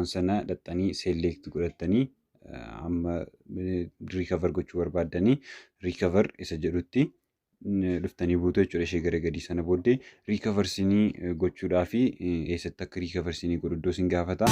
suuraawwan sana dhaxxanii select godhatanii amma recover gochuu barbaadanii recover isa jedhutti dhuftanii buutu jechuudha. Ishee gara gadii sana booddee recover sinii gochuudhaa fi eessatti akka recover sinii godhu iddoo sin gaafata.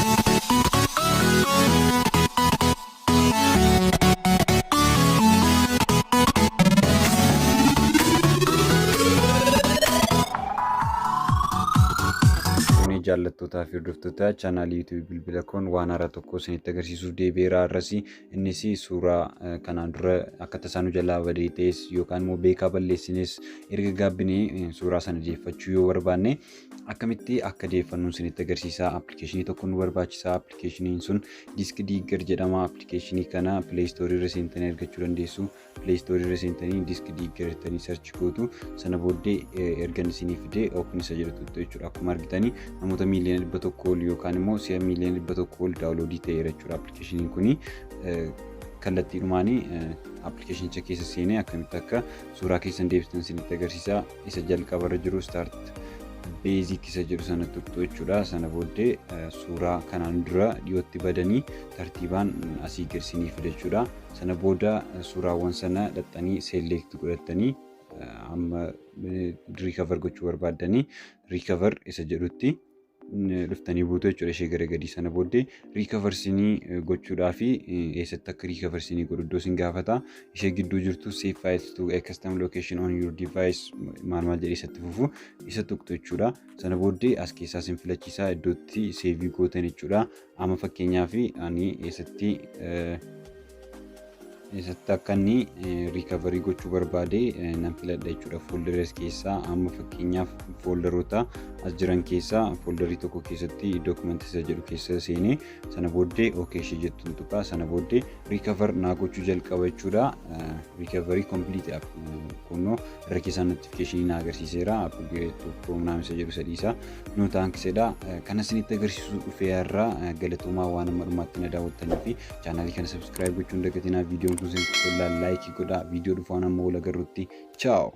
jaallattootaa fi hordoftoota chaanaalii YouTube bilbila koon waan haaraa tokko isinitti agarsiisuuf deebi'eera har'asi. Innis suuraa kanaan dura akka tasaa nu jalaa badee ta'es yookaan immoo beekaa balleessines erga gaabbinee suuraa sana deeffachuu yoo barbaanne akkamitti akka deeffannu isinitti agarsiisa. Appilikeeshinii tokko nu barbaachisa. Appilikeeshiniin sun disk digger jedhama. Appilikeeshinii kana Play Store irra seentanii argachuu dandeessu. Play Store irra seentanii disk digger jettanii search gootu sana booddee erga isinii fidee open isa jedhutu jechuudha. Akkuma argitanii namoota miiliyoona 100 ol yookaan immoo si'a miiliyoona 100 ol daawunloodii ta'eera jechuudha. Appilikeeshiniin kuni kallattiidhumaanii appilikeeshinicha keessa seenee akkamitti akka suuraa keessan deebistan isinitti agarsiisa. Isa jalqabarra jiru start basic isa jedhu sana tuqxu jechuudha. Sana booddee suuraa kanaan dura dhiyootti badanii tartiibaan asii garsiniif jechuudha. Sana booda suuraawwan sana dhaxxanii select godhatanii amma recover gochuu barbaadanii recover isa jedhutti dhuftanii buutu jechuudha. Ishee gara gadii sana booddee recover sinii gochuudhaa fi eessatti akka recover sinii godhu iddoo sin gaafata. Ishee gidduu jirtu save files to a custom location on your device maal jedhee isatti fufu isa tuqxu jechuudha. Sana booddee as keessaa sin filachiisaa iddootti save gootan jechuudha. Amma fakkeenyaaf ani eessatti akka inni recovery gochuu barbaade nan filadha jechuudha. Folderes keessaa amma fakkeenyaaf folderoota as jiran keessaa folderii tokko keessatti document isa jedhu keessa seenee sana booddee okay ishee jettuun tuqaa. Sana booddee recover naa gochuu jalqaba jechuudha. Recovery complete kunoo irra keessaa notification naa agarsiiseera. Upgrade to naam isa jedhu sadiisa nu taankisedha. Kana isinitti agarsiisuu dhufee irraa galatoomaa waan amma dhumaatti na daawwattanii fi chaanaalii kana subscribe gochuun dagatinaa. Viidiyoon kun like godhaa. Viidiyoo dhufaan amma wal agarruutti. Ciao.